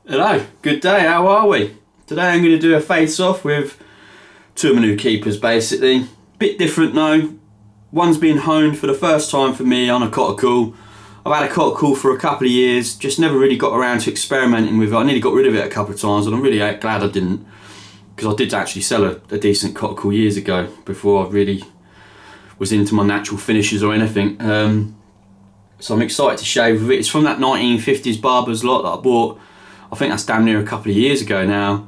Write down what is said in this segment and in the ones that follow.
Hello, good day, how are we? Today I'm going to do a face-off with two of my new keepers basically. Bit different though. One's been honed for the first time for me on a Coticule. I've had a Coticule for a couple of years, just never really got around to experimenting with it. I nearly got rid of it a couple of times and I'm really glad I didn't, because I did actually sell a decent Coticule years ago before I really was into my natural finishes or anything. So I'm excited to shave with it. It's from that 1950s barber's lot that I bought. I think that's damn near a couple of years ago now.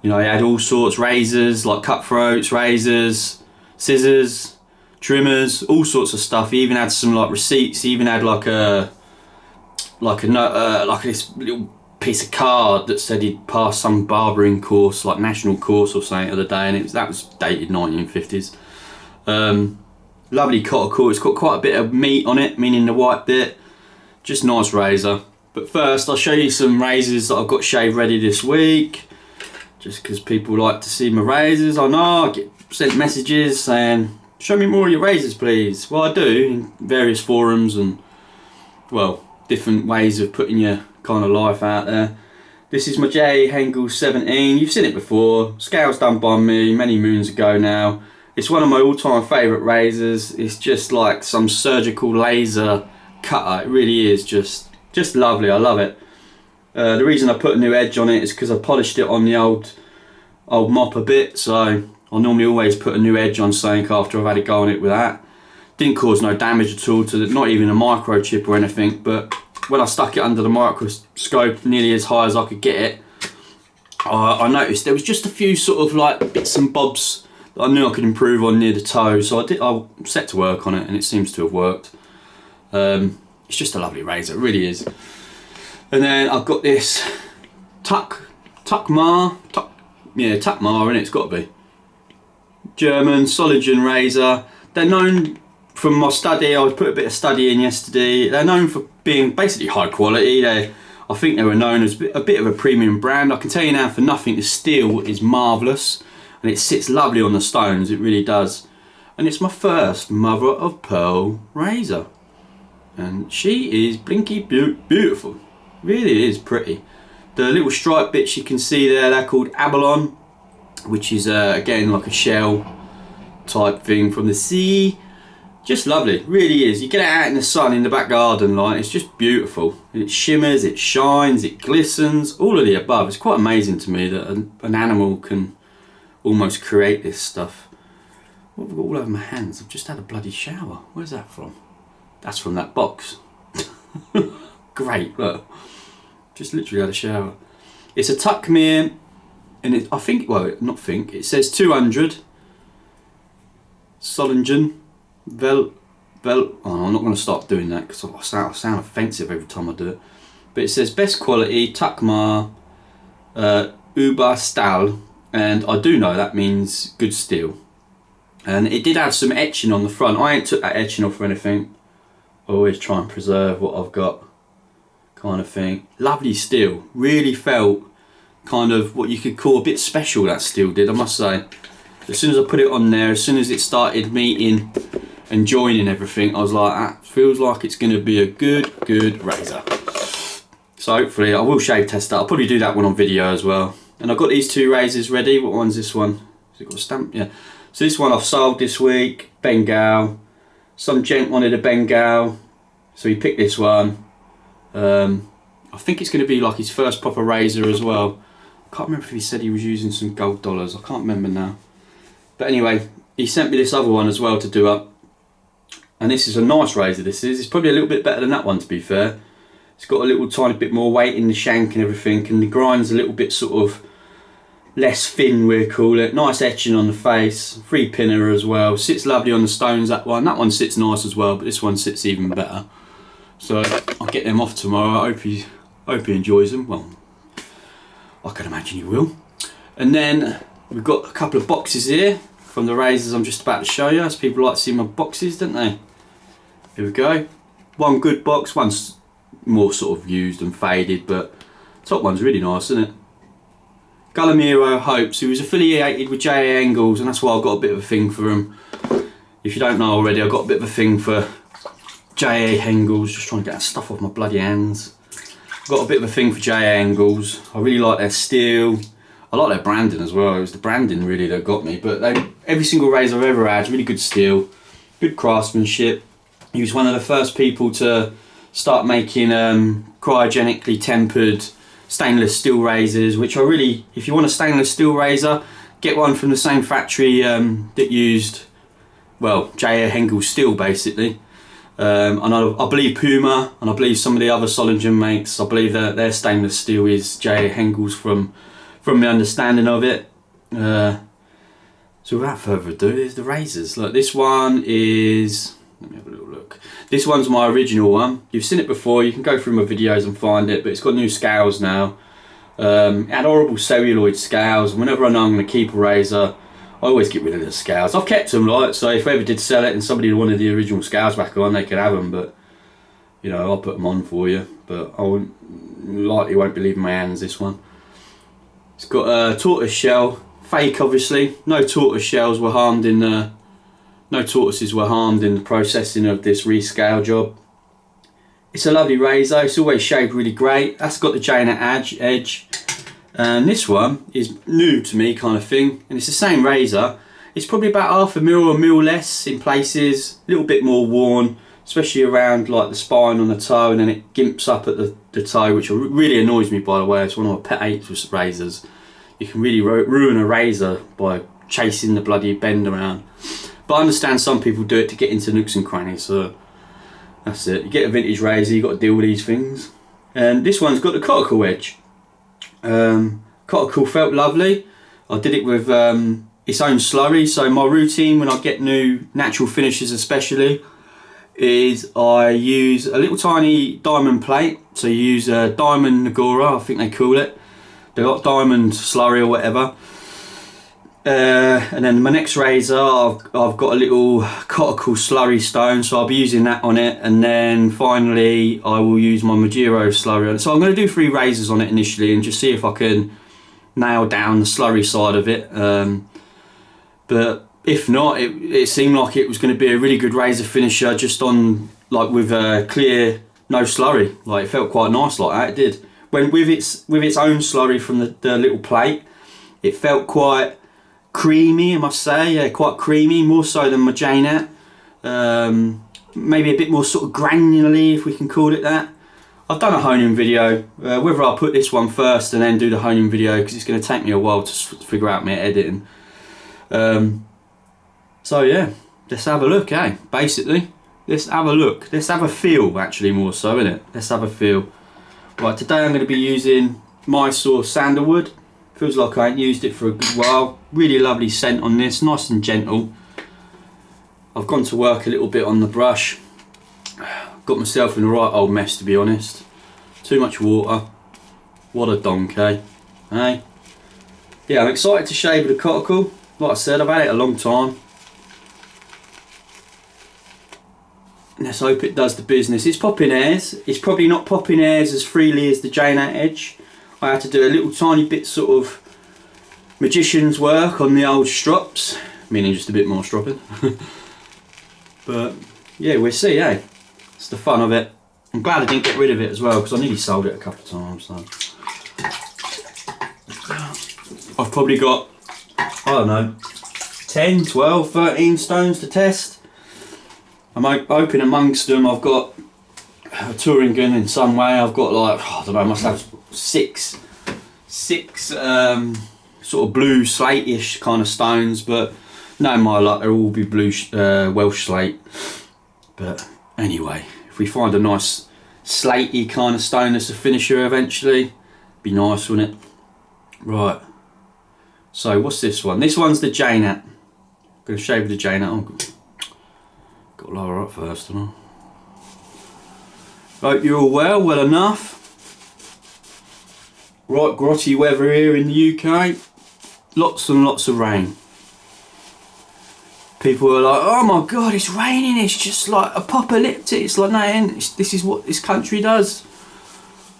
You know, he had all sorts, razors, like cutthroats, razors, scissors, trimmers, all sorts of stuff. He even had some like receipts. He even had like this little piece of card that said he'd passed some barbering course, like national course or something, the other day, and that was dated 1950s. Lovely Coticule. It's got quite a bit of meat on it, meaning the white bit. Just nice razor. But first I'll show you some razors that I've got shaved ready this week, just because people like to see my razors. I know I get sent messages saying, show me more of your razors please. Well, I do, in various forums and, well, different ways of putting your kind of life out there. This is my J. Hengle 17. You've seen it before. Scale's done by me many moons ago now. It's one of my all-time favourite razors. It's just like some surgical laser cutter. It really is just lovely. I love it. The reason I put a new edge on it is because I polished it on the old mop a bit, so I normally always put a new edge on something after I've had a go on it with that. Didn't cause no damage at all to not even a microchip or anything, but when I stuck it under the microscope nearly as high as I could get it, I noticed there was just a few sort of like bits and bobs that I knew I could improve on near the toe, so I set to work on it and it seems to have worked. It's just a lovely razor, it really is. And then I've got this Tuckmar, innit? It's got to be. German Soligen razor. They're known from my study, I put a bit of study in yesterday. They're known for being basically high quality. I think they were known as a bit of a premium brand. I can tell you now for nothing, the steel is marvellous and it sits lovely on the stones, it really does. And it's my first mother of pearl razor. And she is blinky beautiful, really is pretty. The little stripe bits you can see there, they're called abalone, which is again like a shell type thing from the sea. Just lovely, really is. You get it out in the sun in the back garden, like, it's just beautiful. It shimmers, it shines, it glistens, all of the above. It's quite amazing to me that an animal can almost create this stuff. What have I got all over my hands? I've just had a bloody shower. Where's that from? That's from that box. Great, look. Just literally had a shower. It's a Tuckmere, and it says 200. Solingen. I'm not going to start doing that because I sound offensive every time I do it. But it says best quality, Tuckmar, Uber Stahl, and I do know that means good steel. And it did have some etching on the front. I ain't took that etching off or anything. I always try and preserve what I've got, kind of thing. Lovely steel, really felt kind of what you could call a bit special, that steel did, I must say. As soon as I put it on there, as soon as it started meeting and joining everything, I was like, that feels like it's going to be a good razor. So hopefully I will shave test that. I'll probably do that one on video as well. And I've got these two razors ready. What one's this one? Has it got a stamp? Yeah. So this one I've sold this week, Bengal. Some gent wanted a Bengal, so he picked this one. I think it's going to be like his first proper razor as well. I can't remember if he said he was using some gold dollars. I can't remember now. But anyway, he sent me this other one as well to do up. And this is a nice razor, this is. It's probably a little bit better than that one, to be fair. It's got a little tiny bit more weight in the shank and everything, and the grind's a little bit sort of less thin, we'll call it. Nice etching on the face, 3-pinner as well. Sits lovely on the stones, that one. That one sits nice as well, but this one sits even better. So I'll get them off tomorrow. I hope he enjoys them. Well, I can imagine he will. And then we've got a couple of boxes here from the razors I'm just about to show you, as people like to see my boxes, don't they? Here we go. One good box, one's more sort of used and faded, but top one's really nice, isn't it? Guillermo Hoppe, who was affiliated with J.A. Engels, and that's why I've got a bit of a thing for him. If you don't know already, I've got a bit of a thing for J.A. Engels. Just trying to get that stuff off my bloody hands. got a bit of a thing for JA angles. I really like their steel. I like their branding as well. It was the branding really that got me. But every single razor I've ever had, really good steel, good craftsmanship. He was one of the first people to start making cryogenically tempered stainless steel razors, which I really, if you want a stainless steel razor, get one from the same factory that used, well, J.A. Henkel steel basically. And I believe Puma, and I believe some of the other Solingen makes, I believe that their stainless steel is J.A. Henkel's from my understanding of it. So without further ado, here's the razors. Look, this one is, let me have a little look. This one's my original one. You've seen it before, you can go through my videos and find it, but it's got new scales now. It had horrible celluloid scales, and whenever I know I'm going to keep a razor, I always get rid of the scales. I've kept them, like, so if I ever did sell it and somebody wanted the original scales back on, they could have them, but, you know, I'll put them on for you. But I likely won't be leaving my hands, this one. It's got a tortoise shell, fake obviously. No tortoise shells were harmed in the, no tortoises were harmed in the processing of this rescale job. It's a lovely razor, it's always shaped really great. That's got the Jnat edge. And this one is new to me kind of thing. And it's the same razor. It's probably about half a mil or a mil less in places. A little bit more worn, especially around like the spine on the toe, and then it gimps up at the toe, which really annoys me, by the way. It's one of my pet hates with razors. You can really ruin a razor by chasing the bloody bend around. But I understand some people do it to get into nooks and crannies, so that's it. You get a vintage razor, you've got to deal with these things. And this one's got the Coticule edge. Coticule felt lovely. I did it with its own slurry, so my routine when I get new natural finishes especially is I use a little tiny diamond plate. So you use a diamond Nagora, I think they call it. They got diamond slurry or whatever. And then my next razor, I've got a little Coticule slurry stone, so I'll be using that on it. And then finally, I will use my Majiro slurry on it. So I'm going to do 3 razors on it initially and just see if I can nail down the slurry side of it. But if not, it seemed like it was going to be a really good razor finisher just on, like, with a clear, no slurry. Like, it felt quite nice like that, it did. When with its own slurry from the little plate, it felt quite creamy, I must say. Yeah, quite creamy, more so than my Jnat. Maybe a bit more sort of granularly, if we can call it that. I've done a honing video, whether I'll put this one first and then do the honing video, because it's going to take me a while to figure out my editing. So yeah, let's have a look, eh? Basically, let's have a look. Let's have a feel, actually, more so, innit? Let's have a feel. Right, today I'm going to be using Mysore Sandalwood. Feels like I ain't used it for a good while. Really lovely scent on this, nice and gentle. I've gone to work a little bit on the brush. Got myself in a right old mess, to be honest. Too much water. What a donkey, eh? Yeah, I'm excited to shave with the Coticule. Like I said, I've had it a long time. Let's hope it does the business. It's popping hairs. It's probably not popping hairs as freely as the Jnat edge. I had to do a little tiny bit sort of magician's work on the old strops, meaning just a bit more stropping. But yeah, we'll see, eh? It's the fun of it. I'm glad I didn't get rid of it as well, because I nearly sold it a couple of times. So I've probably got, I don't know, 10, 12, 13 stones to test. I'm hoping amongst them I've got a touring gun in some way. I've got, like, I don't know, I must have six sort of blue slate-ish kind of stones, but no, my luck, they'll all be blue Welsh slate. But anyway, if we find a nice slatey kind of stone that's a finisher eventually, be nice, wouldn't it? Right, so what's this one? This one's the Jnat. I'm going to shave the Jnat. Oh, got to lower up first, haven't I? Hope you're all well enough. Right, grotty weather here in the UK. Lots and lots of rain. People are like, oh my god, it's raining, it's just like apocalyptic. It's like, no, it ain't. This is what this country does.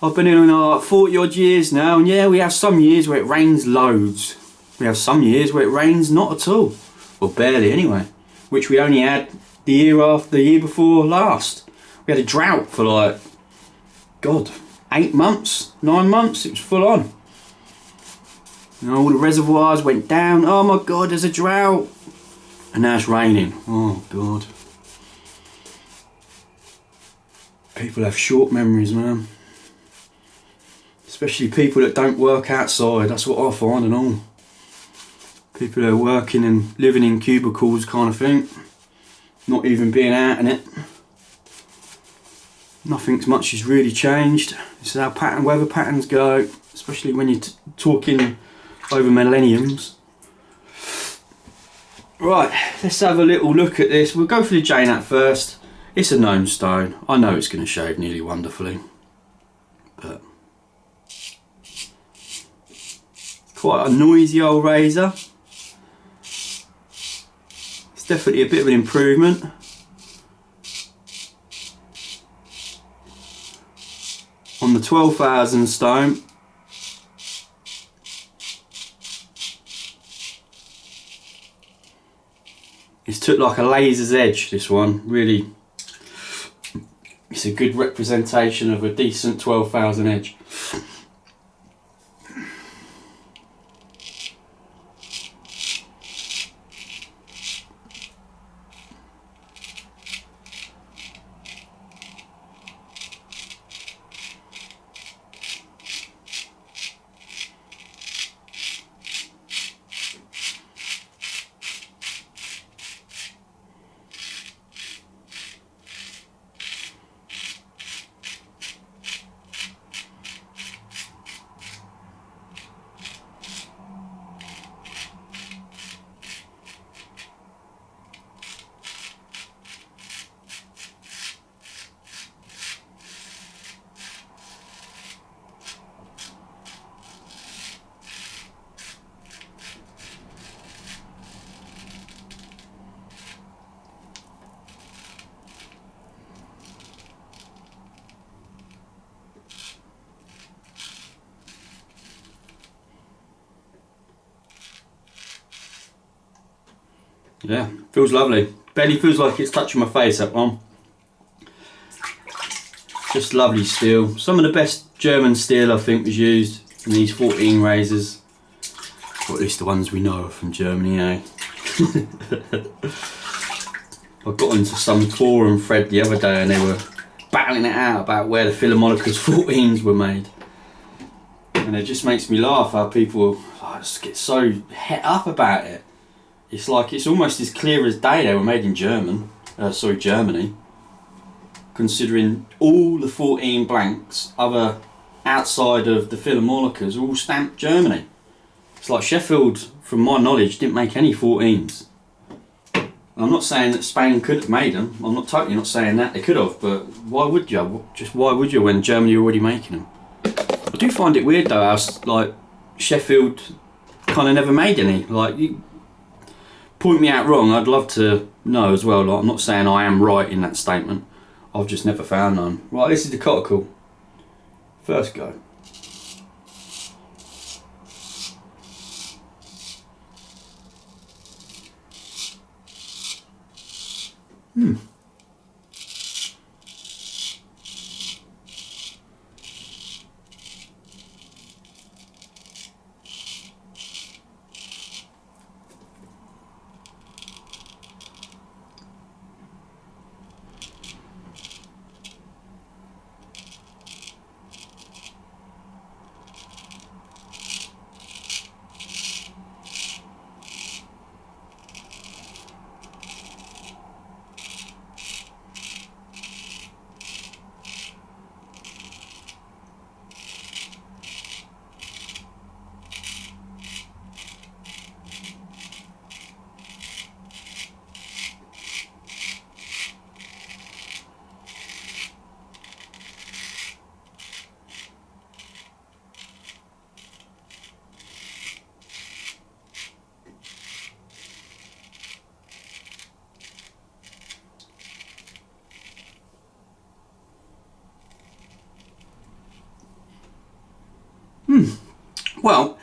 I've been in like 40 odd years now, and yeah, we have some years where it rains loads. We have some years where it rains not at all. Well, barely anyway. Which we only had the year before last. We had a drought for like, God, 8 months, 9 months, it was full on. And all the reservoirs went down. Oh my God, there's a drought. And now it's raining. Oh God. People have short memories, man. Especially people that don't work outside. That's what I find and all. People that are working and living in cubicles kind of thing. Not even being out in it. Nothing much has really changed. This is how weather patterns go. Especially when you're talking over millenniums. Right, let's have a little look at this. We'll go for the Jnat first. It's a known stone. I know it's going to shave nearly wonderfully, but quite a noisy old razor. It's definitely a bit of an improvement. On the 12,000 stone, it's took like a laser's edge, this one. Really, it's a good representation of a decent 12,000 edge. Yeah, feels lovely. Barely feels like it's touching my face, that one. Just lovely steel. Some of the best German steel I think was used in these 14 razors. Or at least the ones we know of from Germany, eh? I got into some forum thread the other day and they were battling it out about where the Philharmonicas 14s were made. And it just makes me laugh how people just get so het up about it. It's like it's almost as clear as day they were made in Germany, considering all the 14 blanks other outside of the Philharmonicas are all stamped Germany. It's like Sheffield, from my knowledge, didn't make any 14s. I'm not saying that Spain could have made them. I'm not totally not saying that they could have, but why would you? Just why would you when Germany were already making them? I do find it weird though, how like Sheffield kind of never made any. Like, you point me out wrong, I'd love to know as well. Like, I'm not saying I am right in that statement. I've just never found none. Right, this is the Coticule. First go. Well,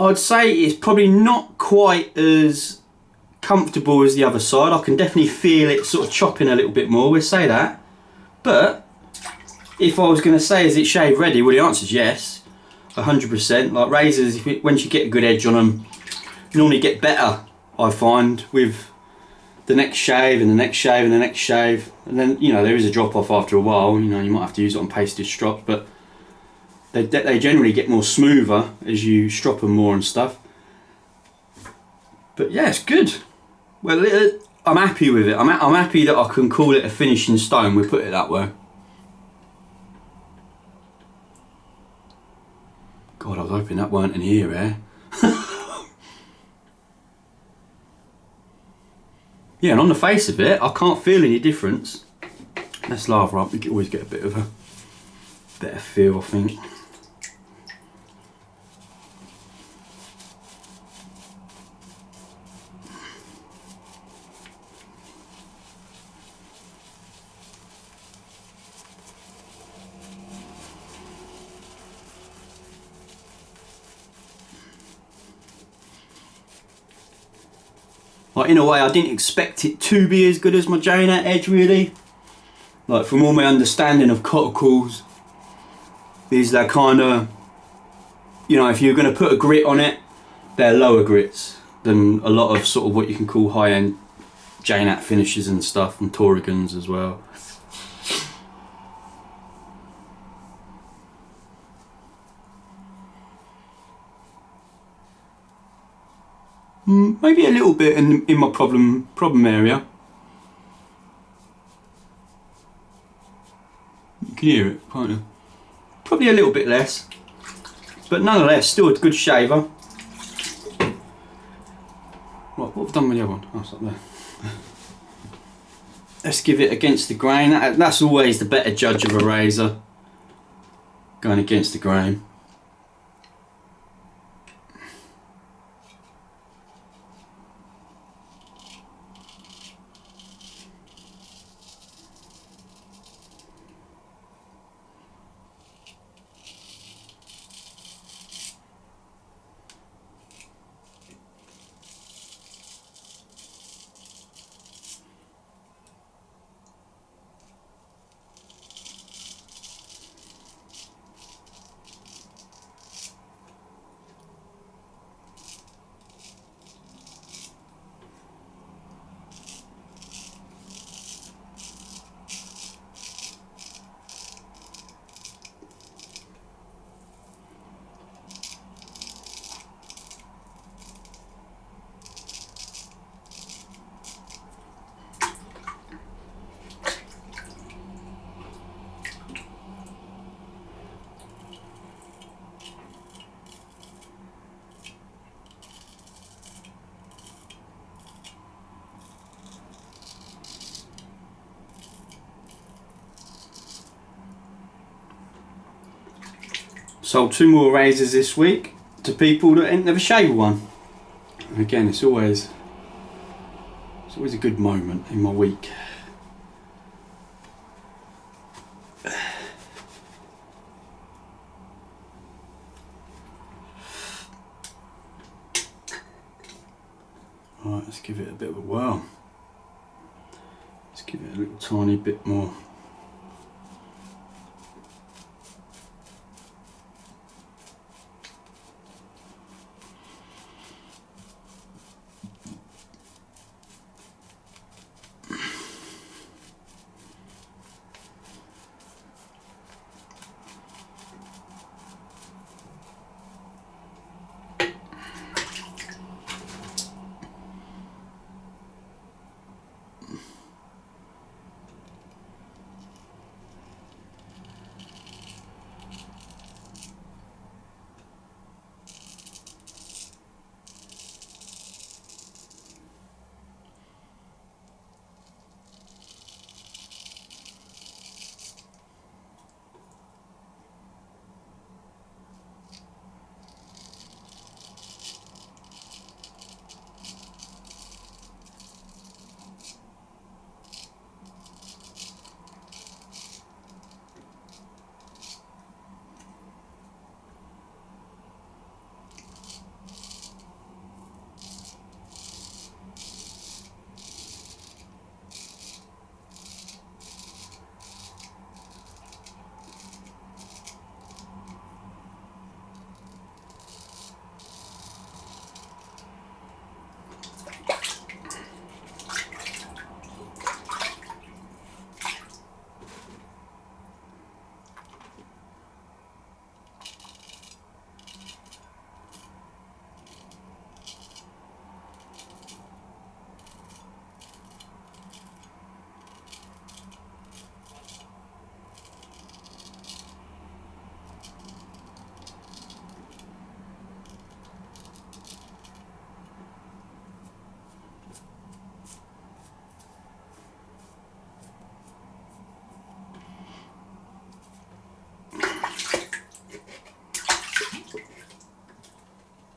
I'd say it's probably not quite as comfortable as the other side. I can definitely feel it sort of chopping a little bit more, we'll say that. But if I was going to say, is it shave ready? Well, the answer is yes, 100%. Like razors, once you get a good edge on them, you normally get better, I find, with the next shave and the next shave and the next shave. And then, you know, there is a drop off after a while. You know, you might have to use it on pasted strops, but they generally get more smoother as you strop them more and stuff. But yeah, it's good. Well, I'm happy with it. I'm happy that I can call it a finishing stone, we'll put it that way. God, I was hoping that weren't an ear hair. Yeah, and on the face of it, I can't feel any difference. Let's lather up, we can always get a bit of a better feel, I think. Like, in a way, I didn't expect it to be as good as my Jnat edge, really. Like, from all my understanding of Coticules, is they're kind of, you know, if you're going to put a grit on it, they're lower grits than a lot of sort of what you can call high-end Jnat finishes and stuff, and Torigans as well. Maybe a little bit in my problem area. You can hear it, can't you? Probably a little bit less, but nonetheless, still a good shaver. Right, what have I done with the other one? Oh, it's up there. Let's give it against the grain. That's always the better judge of a razor, going against the grain. Sold 2 more razors this week to people that ain't never shaved one. And again, it's always a good moment in my week. Right, let's give it a bit of a whirl. Let's give it a little tiny bit more.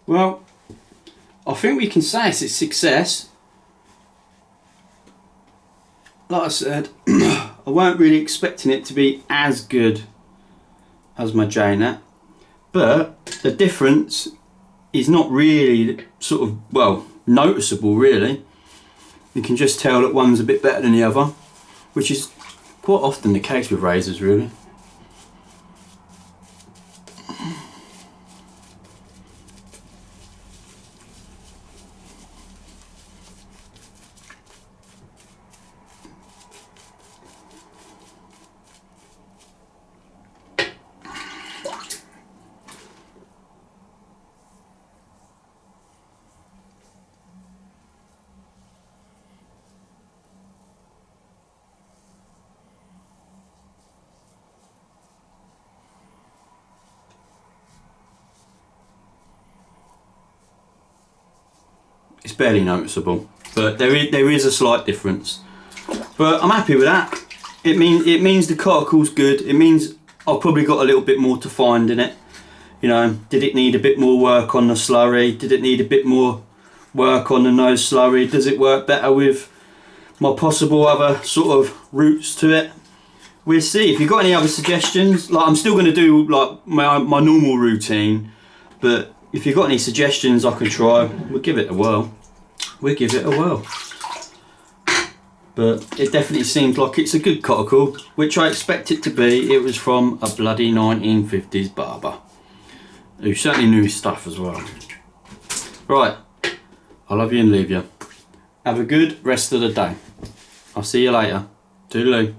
Well, I think we can say it's a success. Like I said, I weren't really expecting it to be as good as my Jnat, but the difference is not really sort of, well, noticeable really. You can just tell that one's a bit better than the other, which is quite often the case with razors really. It's barely noticeable, but there is a slight difference. But I'm happy with that. It means the Coticule's good. It means I've probably got a little bit more to find in it. You know, did it need a bit more work on the slurry? Did it need a bit more work on the nose slurry? Does it work better with my possible other sort of routes to it? We'll see. If you've got any other suggestions, like I'm still going to do like my normal routine, but if you've got any suggestions I can try, we'll give it a whirl. We'll give it a whirl. But it definitely seems like it's a good Coticule, which I expect it to be. It was from a bloody 1950s barber, who certainly knew his stuff as well. Right, I love you and leave you. Have a good rest of the day. I'll see you later. Toodaloo.